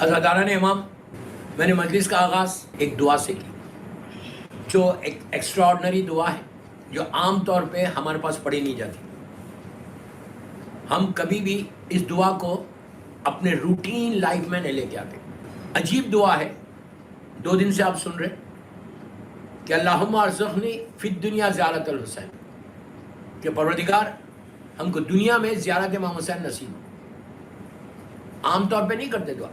حضرتان امام، میں نے مجلس کا آغاز ایک دعا سے کی، جو ایک ایکسٹراڈنری دعا ہے، جو عام طور پہ ہمارے پاس پڑھی نہیں جاتی. ہم کبھی بھی اس دعا کو اپنے روٹین لائف میں نہیں لے کے آتے. عجیب دعا ہے، 2 دن سے آپ سن رہے کہ اللہم ارزقنی فی الدنیا زیارت الحسین، کہ پروردگار ہم کو دنیا میں زیارت امام حسین نصیب ہو. عام طور پہ نہیں کرتے دعا،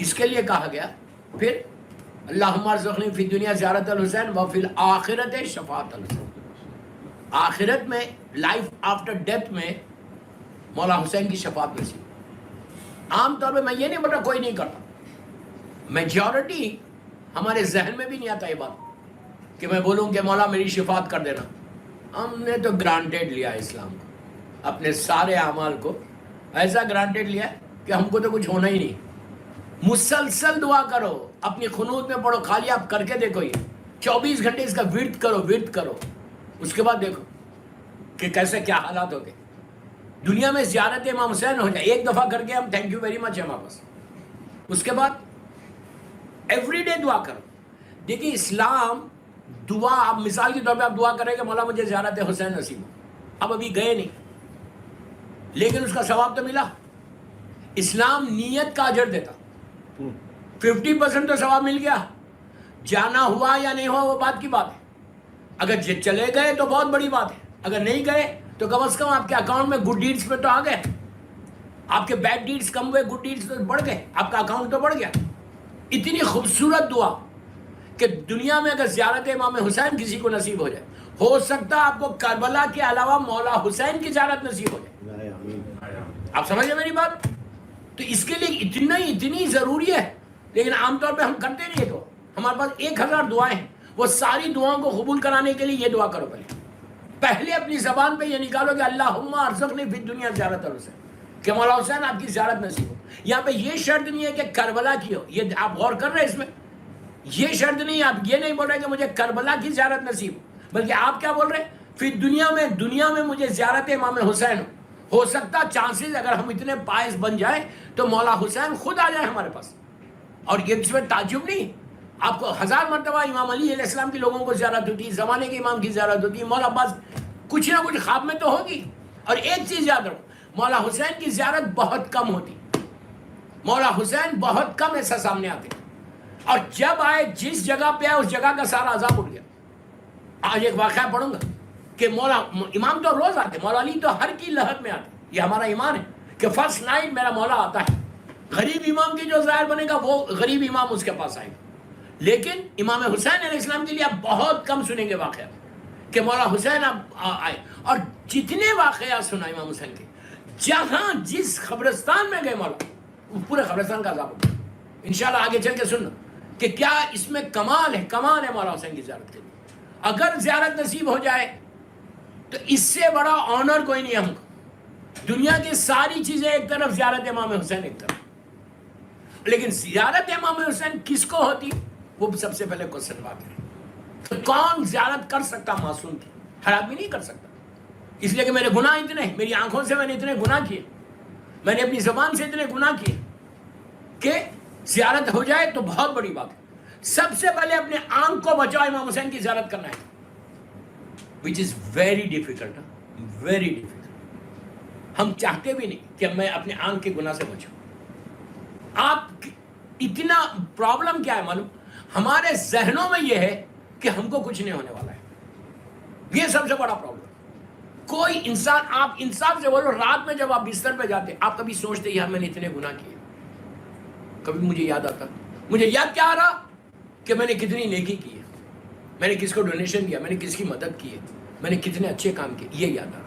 اس کے لیے کہا گیا پھر اللہم ارزقنی فی الدنیا زیارت الحسین وفی الآخرت شفاعت الحسین. آخرت میں، لائف آفٹر ڈیتھ میں مولا حسین کی شفاعت نصیب. عام طور پہ میں یہ نہیں بول رہا کوئی نہیں کرتا، میجورٹی ہمارے ذہن میں بھی نہیں آتا یہ بات کہ میں بولوں کہ مولا میری شفاعت کر دینا. ہم نے تو گرانٹیڈ لیا اسلام کو، اپنے سارے اعمال کو ایسا گرانٹیڈ لیا کہ ہم کو تو کچھ ہونا ہی نہیں. مسلسل دعا کرو، اپنی قنوت میں پڑھو، خالی آپ کر کے دیکھو، یہ 24 گھنٹے اس کا ورد کرو، اس کے بعد دیکھو کہ کیسے کیا حالات ہو گئے. دنیا میں زیارت امام حسین ہو جائے ایک دفعہ کر کے، ہم تھینک یو ویری مچ ہے واپس. اس کے بعد ایوری ڈے دعا کرو. دیکھیے اسلام دعا، آپ مثال کے طور پہ آپ دعا کریں کہ مولا مجھے زیارت حسین نصیب ہو. اب ابھی گئے نہیں لیکن اس کا ثواب تو ملا. اسلام نیت کا اجر دیتا، 50% تو ثواب مل گیا. جانا ہوا یا نہیں ہوا وہ بات کی بات ہے. اگر چلے گئے تو بہت بڑی بات ہے، اگر نہیں گئے تو کم از کم آپ کے اکاؤنٹ میں گڈ ڈیڈز پہ تو آ گئے. آپ کے بیڈ ڈیڈز کم ہوئے، گڈ ڈیڈز تو بڑھ گئے، آپ کا اکاؤنٹ تو بڑھ گیا. اتنی خوبصورت دعا کہ دنیا میں اگر زیارت امام حسین کسی کو نصیب ہو جائے، ہو سکتا آپ کو کربلا کے علاوہ مولا حسین کی زیارت نصیب ہو جائے. آپ سمجھے میری بات؟ تو اس کے لیے اتنی ضروری ہے، لیکن عام طور پہ ہم کرتے نہیں. تو ہمارے پاس 1000 دعائیں ہیں، وہ ساری دعاؤں کو قبول کرانے کے لیے یہ دعا کرو. پہلے اپنی زبان پہ یہ نکالو کہ اللہم ارزقنی فی الدنیا زیارت الحسین، کہ مولا حسین آپ کی زیارت نصیب ہو. یہاں پہ یہ شرط نہیں ہے کہ کربلا کی ہو، یہ آپ غور کر رہے ہیں اس میں، یہ شرط نہیں. آپ یہ نہیں بول رہے کہ مجھے کربلا کی زیارت نصیب ہو، بلکہ آپ کیا بول رہے ہیں؟ فی دنیا میں مجھے زیارت امام حسین ہو سکتا چانسز اگر ہم اتنے پائز بن جائیں تو مولا حسین خود آ جائے ہمارے پاس. اور یہ اس میں تعجب نہیں، آپ کو 1000 مرتبہ امام علی علیہ السلام کے لوگوں کو زیارت ہوتی، زمانے کے امام کی زیارت ہوتی، مولا عباس کچھ نہ کچھ خواب میں تو ہوگی. اور ایک چیز یاد رکھو، مولا حسین کی زیارت بہت کم ہوتی، مولا حسین بہت کم ایسا سامنے آتے، اور جب آئے جس جگہ پہ آئے اس جگہ کا سارا عذاب اٹھ گیا. آج ایک واقعہ پڑھوں گا کہ مولا امام تو روز آتے، مولا علی تو ہر کی لہر میں آتے. یہ ہمارا ایمان ہے کہ فرسٹ نائٹ میرا مولا آتا ہے. غریب امام کی جو ظاہر بنے گا وہ غریب امام اس کے پاس آئے گا. لیکن امام حسین علیہ السلام کے لیے آپ بہت کم سنیں گے واقعات کہ مولا حسین آئے. اور جتنے واقعات سنا امام حسین کے، جہاں جس قبرستان میں گئے مولا، وہ پورے قبرستان کا عذاب ہوگا. انشاءاللہ آگے چل کے سننا کہ کیا اس میں کمال ہے مولا حسین کی زیارت کے لیے. اگر زیارت نصیب ہو جائے تو اس سے بڑا آنر کوئی نہیں ہم کو. دنیا کی ساری چیزیں ایک طرف، زیارت امام حسین ایک طرف. لیکن زیارت امام حسین کس کو ہوتی، وہ سب سے پہلے کوشچن بات ہے. تو کون زیارت کر سکتا معصوم کی؟ ہر آدمی نہیں کر سکتا، اس لیے کہ میرے گناہ اتنے، میری آنکھوں سے میں نے اتنے گناہ کیے، میں نے اپنی زبان سے اتنے گناہ کیے کہ زیارت ہو جائے تو بہت بڑی بات ہے. سب سے پہلے اپنے آنکھ کو بچاؤ، امام حسین کی زیارت کرنا ہے، which is very difficult. ہم چاہتے بھی نہیں کہ میں اپنے آنکھ کے گناہ سے بچوں. آپ اتنا پرابلم کیا ہے معلوم؟ ہمارے ذہنوں میں یہ ہے کہ ہم کو کچھ نہیں ہونے والا ہے. یہ سب سے بڑا پرابلم. کوئی انسان، آپ انصاف سے بولو، رات میں جب آپ بستر پہ جاتے آپ کبھی سوچتے یار میں نے اتنے گناہ کیے؟ کبھی مجھے یاد آتا، مجھے یاد کیا آ رہا کہ میں نے کتنی نیکی کی ہے، میں نے کس کو ڈونیشن دیا، میں نے کس کی مدد کی ہے، میں نے کتنے اچھے کام کیے. یہ یاد آ رہا.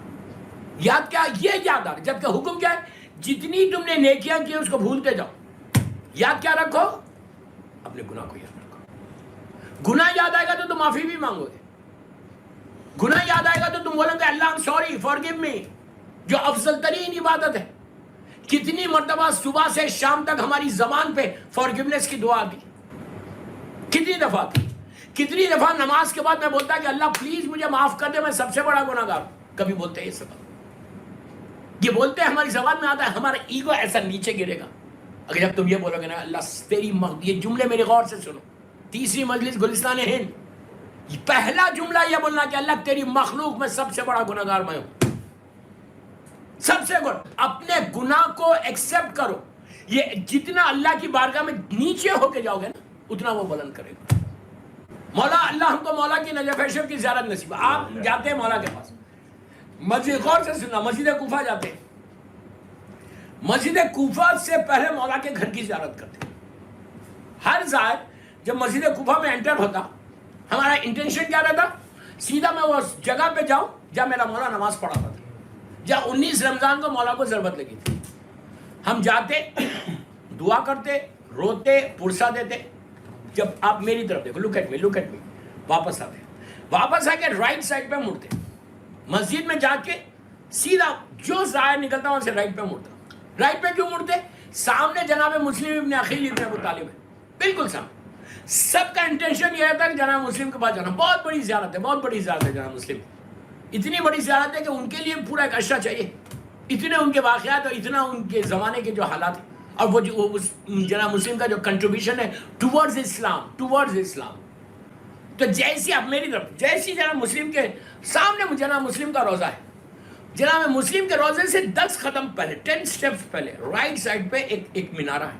یاد کیا؟ یہ یاد آ رہا. جبکہ حکم کیا ہے؟ جتنی تم نے نیکیاں کی اس کو بھولتے جاؤ. یاد کیا رکھو؟ اپنے گناہ کو یاد رکھو. گناہ یاد آئے گا تو تم معافی بھی مانگو گے. گناہ یاد آئے گا تو تم بولیں گے اللہ سوری فارگیو می، جو افضل ترین عبادت ہے. کتنی مرتبہ صبح سے شام تک ہماری زبان پہ فارگیونیس کی دعا آتی، کتنی دفعہ آتی. کتنی دفعہ نماز کے بعد میں بولتا کہ اللہ پلیز مجھے معاف کر دے، میں سب سے بڑا گناہ گار. کبھی بولتے ہیں یہ سب، یہ بولتے ہیں ہماری زبان میں آتا ہے، ہمارا ایگو ایسا نیچے گرے گا. اگر جب تم یہ بولو گے نا اللہ تیری یہ جملے میرے غور سے سنو، تیسری مجلس گلستان ہند، پہلا جملہ یہ بولنا کہ اللہ تیری مخلوق میں سب سے بڑا گناہگار میں ہوں، سب سے بڑا. اپنے گناہ کو ایکسپٹ کرو. یہ جتنا اللہ کی بارگاہ میں نیچے ہو کے جاؤ گے نا اتنا وہ بلند کرے گا. مولا اللہ ہم کو مولا کی نجف شریف کی زیارت نصیب. آپ جاتے ہیں مولا کے پاس، مسجد، غور سے سننا، مسجد کوفہ جاتے ہیں، مسجد کوفہ سے پہلے مولا کے گھر کی زیارت کرتے ہیں. ہر زائر جب مسجد کوفہ میں انٹر ہوتا، ہمارا انٹینشن کیا رہتا؟ سیدھا میں وہ جگہ پہ جاؤں جہاں میرا مولا نماز پڑھاتا تھا، جہاں 19 رمضان کو مولا کو ضربت لگی تھی. ہم جاتے، دعا کرتے، روتے، پرسہ دیتے. جب آپ میری طرف دیکھو، لک ایٹ می، واپس آتے، واپس آ کے رائٹ سائڈ پہ مڑتے. مسجد میں جا کے سیدھا جو زائر نکلتا وہاں سے رائٹ پہ مڑتا. رائٹ پہ کیوں مڑتے؟ سامنے جناب مسلم ابن عقیل ابن ابو طالب ہے، بالکل سامنے. سب کا انٹینشن یہ رہتا ہے کہ جناب مسلم کے پاس جانا. بہت بڑی زیارت ہے، بہت بڑی زیارت ہے جناب مسلم. اتنی بڑی زیارت ہے کہ ان کے لیے پورا ایک عشرہ چاہیے. اتنے ان کے واقعات اور اتنا ان کے زمانے کے جو حالات ہیں، اور وہ جو جناب مسلم کا جو کنٹریبیوشن ہے ٹورڈز اسلام. تو جیسی آپ میری طرف، جیسی جناب مسلم کے سامنے جناب مسلم کا روزہ ہے، جناب مسلم کے روزے سے 10 قدم پہلے، 10 سٹیپس پہلے رائٹ سائڈ پہ ایک مینارہ ہے،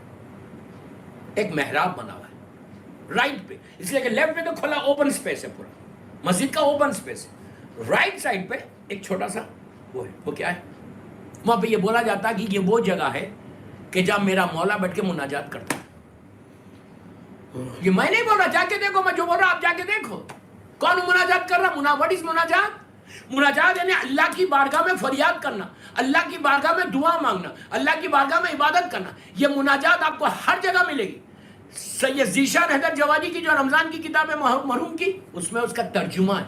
ایک محراب بنا ہوا ہے رائٹ پہ. اس لیے کہ لیفٹ پہ تو کھلا اوپن سپیس ہے، پورا مسجد کا اوپن سپیس ہے. رائٹ سائڈ پہ ایک چھوٹا سا وہ ہے. وہ کیا ہے؟ وہاں پہ یہ بولا جاتا ہے کہ یہ وہ جگہ ہے کہ جہاں میرا مولا بیٹھ کے مناجات کرتا ہے. یہ میں نہیں بول رہا، جا کے دیکھو، میں جو بول رہا آپ جا کے دیکھو. کون مناجات کر رہا؟ واٹ از مناجات؟ مناجات یعنی اللہ کی بارگاہ میں فریاد کرنا، اللہ کی بارگاہ میں دعا مانگنا، اللہ کی بارگاہ میں عبادت کرنا. یہ مناجات آپ کو ہر جگہ ملے گی. سید ذیشان حیدر جوادی کی جو رمضان کی کتاب ہے مرحوم کی، اس میں اس کا ترجمہ ہے.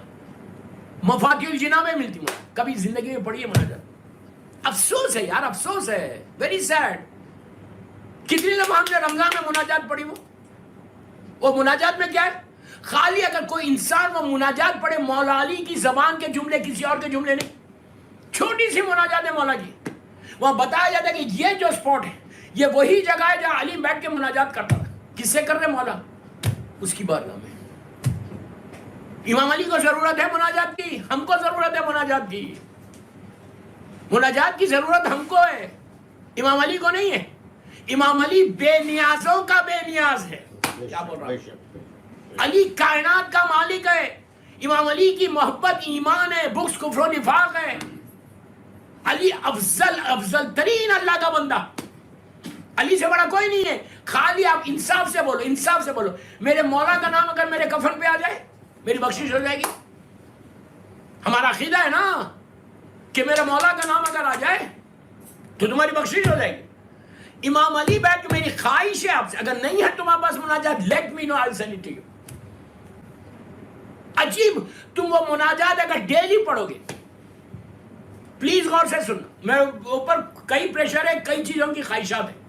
مفاتیح الجناح میں ملتی ہے. کبھی زندگی میں پڑھی ہے مناجات؟ افسوس ہے یار، افسوس ہے، ویری سیڈ. کتنی دفعہ ہم نے رمضان میں مناجات پڑھی. وہ مناجات میں کیا ہے؟ خالی اگر کوئی انسان وہ مناجات پڑھے، مولا علی کی زبان کے جملے، کسی اور کے جملے نہیں، چھوٹی سی مناجات ہے مولا کی. وہاں بتایا جاتا ہے کہ یہ جو اسپاٹ ہے یہ وہی جگہ ہے جہاں علی بیٹھ کے مناجات کرتا تھا. کس سے کر رہے مولا؟ اس کی بارگاہ میں. امام علی کو ضرورت ہے مناجات کی، ہم کو ضرورت ہے مناجات کی. مناجات کی ضرورت ہم کو ہے، امام علی کو نہیں ہے. امام علی بے نیازوں کا بے نیاز ہے. کیا بول رہا ہے؟ علی کائنات کا مالک ہے. امام علی کی محبت ایمان ہے، بغض کفر و نفاق ہے. علی افضل ترین اللہ کا بندہ. علی سے بڑا کوئی نہیں ہے. خالی آپ انصاف سے بولو، انصاف سے بولو. میرے مولا کا نام اگر میرے کفن پہ آ جائے میری بخشش ہو جائے گی. ہمارا عقیدہ ہے نا کہ میرے مولا کا نام اگر آ جائے تو تمہاری بخشش ہو جائے گی. امام علی بیٹھ کے میری خواہش ہے آپ سے، اگر نہیں ہے تمہارے پاس مناجات، let me know, I will send it to you. عجیب، تم وہ مناجات اگر ڈیلی پڑھو گے، پلیز غور سے سننا، میں اوپر کئی پریشر ہے، کئی چیزوں کی خواہشات ہیں،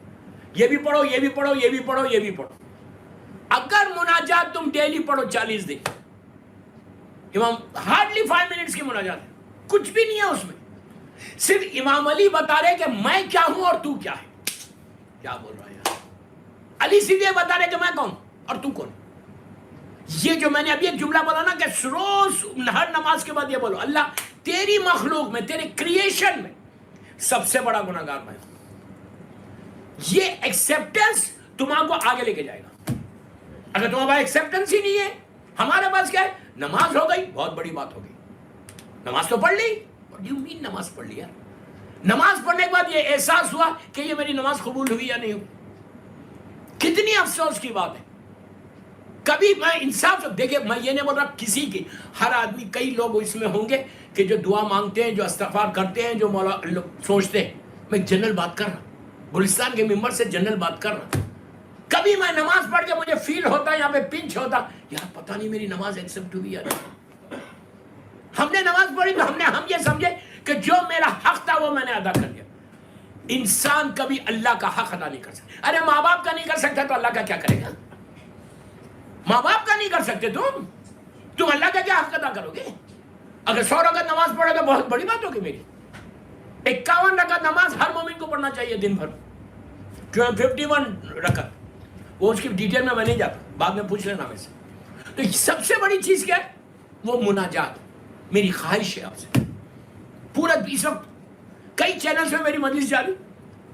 یہ بھی پڑھو، یہ بھی پڑھو، یہ بھی پڑھو، یہ بھی پڑھو. اگر مناجات تم ڈیلی پڑھو 40 دن، امام ہارڈلی 5 منٹس کی مناجات ہے، کچھ بھی نہیں ہے اس میں. صرف امام علی بتا رہے کہ میں کیا ہوں اور تو کیا ہے. کیا بول رہا ہے یار؟ علی سیدھے بتا رہے کہ میں کون اور تو کون. یہ جو میں نے ابھی ایک جملہ بولا نا کہ روز ہر نماز کے بعد یہ بولو، اللہ تیری مخلوق میں، تیرے کریشن میں سب سے بڑا گناہگار میں ہوں. یہ ایکسیپٹنس تمہارے کو آگے لے کے جائے گا. اگر تمہارے پاس ایکسیپٹنس ہی نہیں ہے، ہمارے پاس کیا ہے؟ نماز ہو گئی، بہت بڑی بات ہو گئی، نماز تو پڑھ لی. What do you mean نماز پڑھ لی یار؟ نماز پڑھنے کے بعد یہ احساس ہوا کہ یہ میری نماز قبول ہوئی یا نہیں ہوئی. کتنی افسوس کی بات ہے. کبھی میں انصاف سے دیکھیں، میں یہ نہیں بول رہا کسی کی، ہر آدمی، کئی لوگ اس میں ہوں گے کہ جو دعا مانگتے ہیں، جو استغفار کرتے ہیں، جو مولا سوچتے ہیں. میں جنرل بات کر رہا ہوں، گلستان کے ممبر سے جنرل بات کر رہا ہوں. کبھی میں نماز پڑھ کے مجھے فیل ہوتا، یہاں پہ پنچ ہوتا، یار پتہ نہیں میری نماز ایکسپٹ ہوئی یا نہیں. ہم نے نماز پڑھی تو ہم یہ سمجھے کہ جو میرا حق تھا وہ میں نے ادا کر دیا. انسان کبھی اللہ کا حق ادا نہیں کر سکتا. ارے ماں باپ کا نہیں کر سکتا تو اللہ کا کیا کرے گا؟ ماں باپ کا نہیں کر سکتے تم اللہ کا کیا حق ادا کرو گے؟ اگر 100 رکعت نماز پڑھے تو بہت بڑی بات ہوگی میری. 51 رکعت نماز ہر مومن کو پڑھنا چاہیے دن بھر. 51 رکعت, وہ اس کی ڈیٹیل میں نہیں جاتا, بعد میں پوچھ لینا میں سے. تو سب سے بڑی چیز کیا ہے؟ وہ مناجات. میری خواہش ہے آپ سے, پورا اس وقت کئی چینلز میں میری مجلس جاری,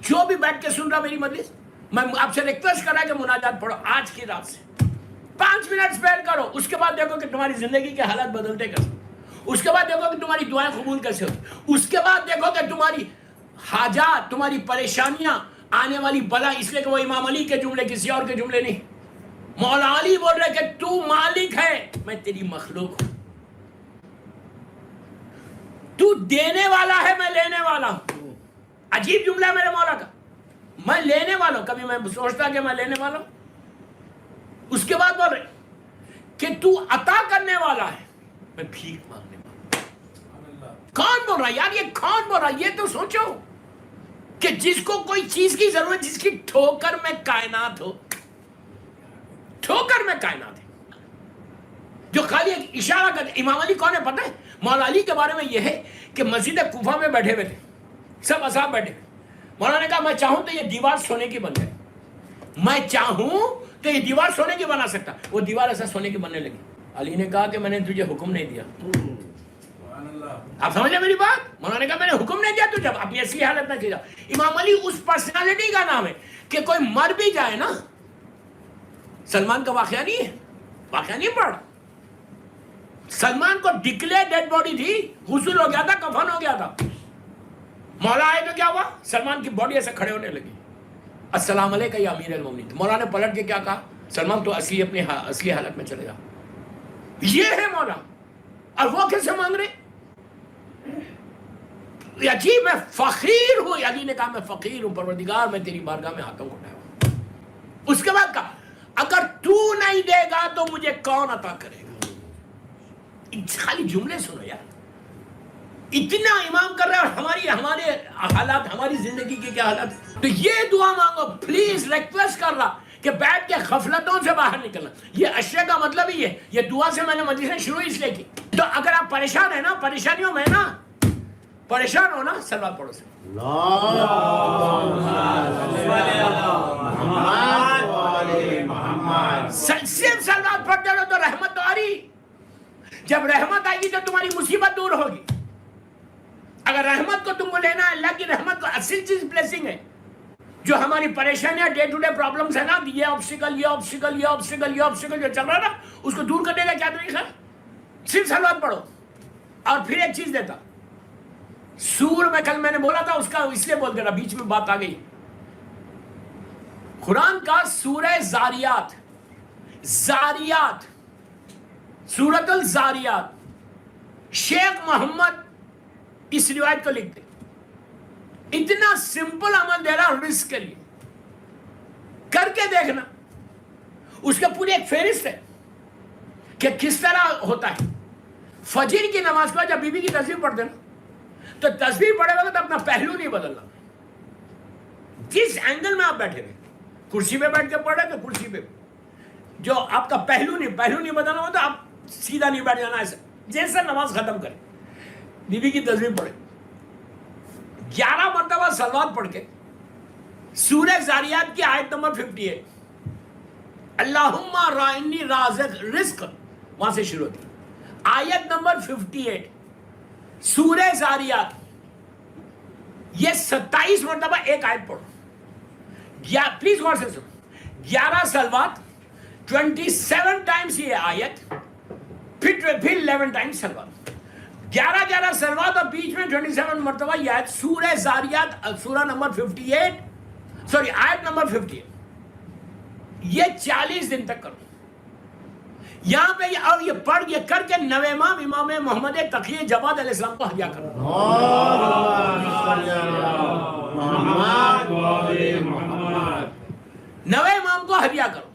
جو بھی بیٹھ کے سن رہا میری مجلس, میں آپ سے ریکویسٹ کر رہا کہ مناجات پڑھو آج کی رات سے, 5 منٹ اسپینڈ کرو. اس کے بعد دیکھو کہ تمہاری زندگی کے حالات بدلتے کیسے, اس کے بعد دیکھو کہ تمہاری دعائیں قبول کیسے ہوتی, اس کے بعد دیکھو کہ تمہاری حاجات, تمہاری پریشانیاں, آنے والی بلا. اس لیے کہ وہ امام علی کے جملے, کسی اور کے جملے نہیں. مولا علی بول رہے کہ تو مالک ہے, میں تیری مخلوق ہوں. تو دینے والا ہے, میں لینے والا ہوں. عجیب جملہ ہے میرے مولا کا, میں لینے والا ہوں. کبھی میں سوچتا کہ میں لینے والا ہوں. اس کے بعد بول رہے کہ تو عطا کرنے والا ہے, میں بھیک مانگنے والا ہوں. کون بول رہا یار, یہ کون بول رہا؟ یہ تو سوچو کہ جس کو کوئی چیز کی ضرورت, جس کی ٹھوکر میں کائنات ہو, ٹھوکر میں کائنات ہے, جو خالی ایک اشارہ کرتے. امام علی کون ہے پتہ ہے؟ مولا علی کے بارے میں یہ ہے کہ مسجد کوفہ میں بیٹھے ہوئے تھے, سب اصحاب بیٹھے. مولانا نے کہا میں چاہوں تو یہ دیوار سونے کی بن جائے, میں چاہوں تو یہ دیوار سونے کی بنا سکتا. وہ دیوار ایسا سونے کی بننے لگی. علی نے کہا کہ میں نے تجھے حکم نہیں دیا. آپ سمجھ لیں میری بات؟ مولانا نے کہا میں نے حکم نہیں دیا تجھے, اپنی ایسی حالت نہ کیا. امام علی اس پرسنالٹی کا نام ہے کہ کوئی مر بھی جائے نا, سلمان کا واقعہ نہیں ہے, واقعہ نہیں پڑا. سلمان کو ڈکلیئر ڈیڈ باڈی تھی, غسل ہو گیا تھا, کفن ہو گیا تھا. مولا آئے تو کیا ہوا, سلمان کی باڈی ایسے کھڑے ہونے لگی. السلام علیکم یا امیر المومنین. مولا نے پلٹ کے کیا کہا, سلمان تو اپنی اصلی حالت میں چلے جا. یہ ہے مولا. اور وہ کیسے مانگ رہے؟ عجیب, میں فقیر ہوں. علی نے کہا میں فقیر ہوں پروردگار, میں تیری بارگاہ میں ہاتھوں کو اٹھایا. اس کے بعد کہا اگر تو نہیں دے گا تو مجھے کون عطا کرے گا. خالی جملے سنو یار, اتنا امام کر رہے ہیں, اور ہمارے حالات, ہماری زندگی کے کیا حالات. تو یہ دعا مانگو پلیز, ریکویسٹ کر رہا کہ بیٹھ کے غفلتوں سے باہر نکلنا. یہ اشیاء کا مطلب ہی ہے. یہ دعا سے میں نے مجلسیں شروع اس لیے کی. تو اگر آپ پریشان ہیں نا, پریشانیوں میں نا پریشان ہو نا, صلوات پڑھو سے. صرف صلوات پڑھتے رہو تو رحمت تو آ رہی. جب رحمت آئے گی تو تمہاری مصیبت دور ہوگی. اگر رحمت کو تم کو لینا ہے, اللہ کی رحمت کو اصل چیز بلیسنگ ہے. جو ہماری پریشانیاں, ڈے ٹو ڈے پرابلمز ہے نا, یہ آبسٹیکل جو چل رہا ہے نا, اس کو دور کرنے کا کیا طریقہ ہے؟ صرف صلوات پڑھو. اور پھر ایک چیز دیتا, سور میں کل میں نے بولا تھا, اس کا اس لیے بول دے رہا, بیچ میں بات آ گئی. قرآن کا سورہ زاریات, سورۃ الزاریات, شیخ محمد اس روایت کو لکھتے. اتنا سمپل عمل دے رہا رزق کے لیے, کر کے دیکھنا. اس کے پوری ایک فہرست ہے کہ کس طرح ہوتا ہے. فجر کی نماز کو جب بی بی کی تصویر پڑھتے نا, تو تصویر پڑھے گا تو اپنا پہلو نہیں بدلنا. جس اینگل میں آپ بیٹھے رہے, کرسی پہ بیٹھ کے پڑھ رہے تو کرسی پہ, جو آپ کا پہلو نہیں بدلنا ہو تو آپ سیدھا نہیں بیٹھ جانا. ایسا جیسا نماز ختم کرے, بی بی کی تصویر پڑھے, 11 مرتبہ صلوات پڑھ کے سورہ زاریات کی آیت نمبر 58, اللہم رائنی رازق رزق, وہاں سے شروع ہوتی. آیت نمبر 58 سورہ زاریات, یہ 27 مرتبہ ایک آیت پڑھو. پلیز غور سے سنو, 11 صلوات, 27 ٹائمز یہ آیت, پھر 11 ٹائمز صلوات, 11 صلوات, اور بیچ میں 27 مرتبہ یہ آیت. سورہ زاریات سورہ نمبر 58, سوری آیت نمبر 58, یہ 40 دن تک کرو. یہاں پہ اور یہ پڑھ یہ کر کے نوے امام محمد تقی جواد علیہ السلام کو ہدیہ کرو. نوے امام کو ہدیہ کرو.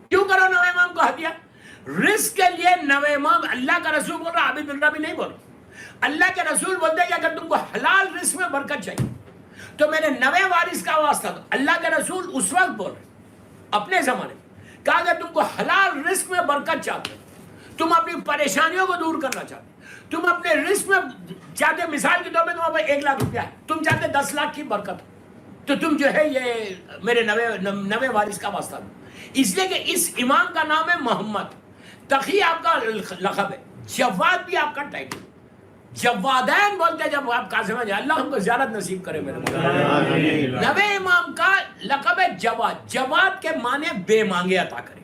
کیوں کرو نوے امام کو ہدیہ؟ رزق کے لیے نوے امام. اللہ کا رسول بول رہا, عابد اللہ بھی نہیں بول رہا. اللہ کے رسول بولتے ہیں کہ اگر تم کو حلال رزق میں برکت چاہیے تو میرے نوے وارث کا واسطہ دو. اللہ کے رسول اس وقت بول رہے اپنے زمانے میں, کہا اگر تم کو حلال رزق میں برکت چاہتے ہو, تم اپنی پریشانیوں کو دور کرنا چاہتے, تم اپنے رزق میں چاہتے, مثال کے طور پہ تمہارے پاس 1 لاکھ روپیہ ہے, تم چاہتے 10 لاکھ کی برکت ہو, تو تم جو ہے یہ میرے نوے وارث کا واسطہ دو. اس لیے کہ اس امام کا نام ہے محمد. تقی آپ کا لقب ہے, جواد بھی آپ کا ٹائٹل. جوادین بولتے ہیں جب آپ قاسم ہیں. اللہ ہم کو زیارت نصیب کرے میرے مولا. نوے امام کا لقب ہے جواد. جواد کے معنی بے مانگے عطا کرے.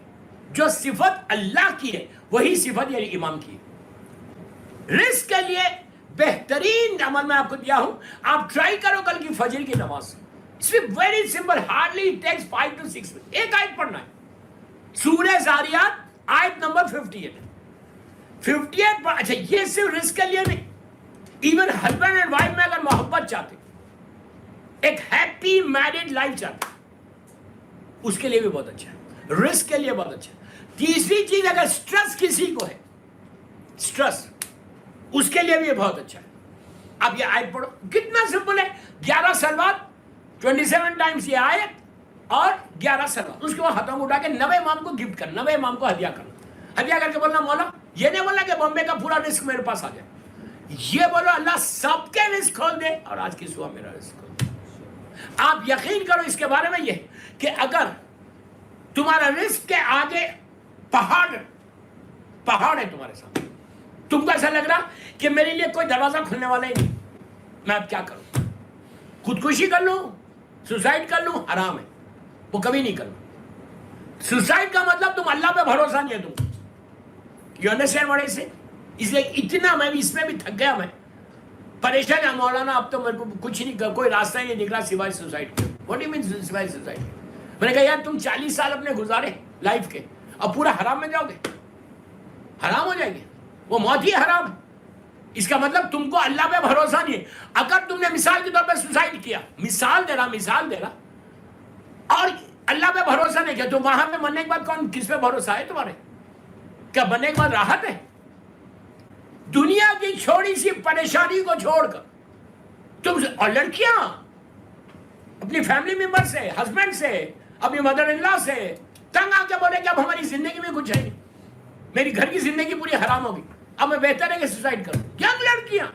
جو صفت اللہ کی ہے وہی صفت یہ امام کی ہے. رزق کے لیے بہترین عمل میں آپ کو دیا ہوں, آپ ٹرائی کرو کل کی فجر کی نماز. Very simple, hardly takes 5 to 6 minute. ایک آیت پڑھنا ہے, سورہ زاریات آیت نمبر 58. 58 پر. اچھا یہ صرف رزق کے لیے نہیں, ایون ہسبینڈ اینڈ وائف میں اگر محبت چاہتے, ایک ہیپی میرڈ لائف چاہتے, اس کے لیے بھی بہت اچھا ہے. رزق کے لیے بہت اچھا ہے. تیسری چیز, اگر سٹریس کسی کو ہے, سٹریس, اس کے لیے بھی بہت اچھا ہے. اب یہ آیت پڑھو, کتنا سمپل ہے. 11 سلوات 27 ٹائمز یہ آیت اور 11 سلوات. اس کے بعد ہاتھوں کو اٹھا کے 90 امام کو گفٹ کرنا, 90 امام کو ہدیہ کرنا. ہدیہ کر کے بولنا مولا, یہ نہیں بولنا کہ بمبے کا پورا رزق میرے پاس آ جائے. یہ بولو اللہ سب کے رزق کھول دے اور آج کی صبح میرا رزق کھول دے. آپ یقین کرو اس کے بارے میں یہ کہ اگر تمہارا رزق کے آگے پہاڑ ہے تمہارے سامنے, تم کو ایسا لگ رہا کہ میرے لیے کوئی دروازہ کھلنے والا ہی نہیں, میں اب کیا کروں, خودکشی کر لوں, سوسائڈ کر لوں, حرام ہے, وہ کبھی نہیں کروں. سوسائڈ کا مطلب تم اللہ پہ بھروسہ نہیں ہے تم. یو انڈرسٹینڈ واٹ آئی سے؟ اس لیے اتنا میں بھی اس میں بھی تھک گیا, میں پریشان ہے مولانا, اب تو میرے کو کچھ نہیں, کوئی راستہ ہی نہیں دکھ رہا سوائے suicide. What do you mean سوائے سوسائڈ؟ میں نے کہا یار تم 40 سال اپنے گزارے لائف کے, اب پورا حرام میں جاؤ گے, حرام ہو جائے گے, وہ موت ہی حرام ہے. اس کا مطلب تم کو اللہ پہ بھروسہ نہیں ہے. اگر تم نے مثال کے طور پہ سوسائڈ کیا, مثال دے رہا, اور اللہ پہ بھروسہ نہیں کیا, تو وہاں پہ مرنے کے بعد کون کس پہ بھروسہ ہے تمہارے؟ کیا مرنے کے بعد راحت ہے؟ دنیا کی چھوڑی سی پریشانی کو چھوڑ کر تم, اور لڑکیاں اپنی فیملی ممبر سے, ہسبینڈ سے, اپنی مدر ان لا سے تنگ آ کے بولے کہ اب ہماری زندگی میں کچھ ہے نہیں, میری گھر کی زندگی پوری حرام ہوگی, اب میں بہتر ہے کہ سوسائڈ کروں. ینگ لڑکیاں,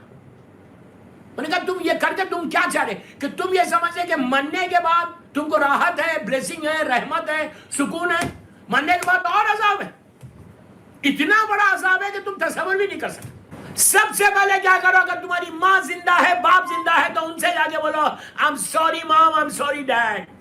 میں نے کہا تم یہ کر کے تم کیا چاہ رہے, کہ تم یہ سمجھے کہ مرنے کے بعد تم کو راحت ہے, بلیسنگ ہے, رحمت ہے, سکون ہے, مرنے کے بعد اور عذاب ہے, اتنا بڑا عذاب ہے کہ تم تصور بھی نہیں کر سکتے. سب سے پہلے کیا کرو, اگر تمہاری ماں زندہ ہے, باپ زندہ ہے, تو ان سے جا کے بولو آئی ایم سوری مام, آئی ایم سوری ڈیڈ.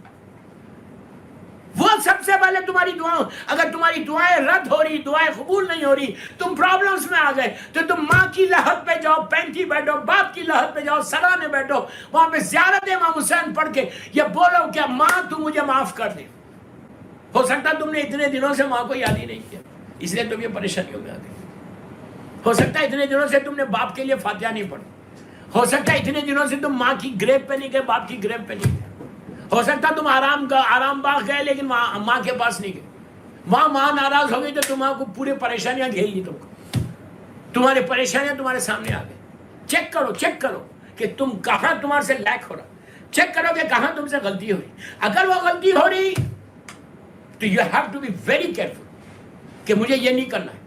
وہ سب سے پہلے تمہاری دعاؤں, اگر تمہاری دعائیں رد ہو رہی, دعائیں قبول نہیں ہو رہی, تم پرابلمز میں آ گئے, تو تم ماں کی لحد پہ جاؤ, پینٹی بیٹھو, باپ کی لحد پہ جاؤ, سرانے بیٹھو, وہاں پہ زیارت امام حسین پڑھ کے یہ بولو کہ ماں تم مجھے معاف کر دے. ہو سکتا تم نے اتنے دنوں سے ماں کو یاد ہی نہیں کیا, اس لیے تم یہ پریشانیوں میں آ گئی. ہو سکتا ہے اتنے دنوں سے تم نے باپ کے لیے فاتحہ نہیں پڑھی, ہو سکتا ہے اتنے دنوں سے تم ماں کی گریب پہ نہیں گئے, باپ کی گریب پہ نہیں گئے, ہو سکتا تم آرام باغ گئے لیکن ماں کے پاس نہیں گئے. وہاں ماں ناراض ہو گئی تو تمہاں کو پورے پریشانیاں گھیر لی, تم کو تمہاری پریشانیاں تمہارے سامنے آ گئی. چیک کرو کہ تم کہاں تمہارے سے لیک ہو رہا, چیک کرو کہ کہاں تم سے غلطی ہو رہی. اگر وہ غلطی ہو رہی تو you have to be very careful کہ مجھے یہ نہیں کرنا ہے.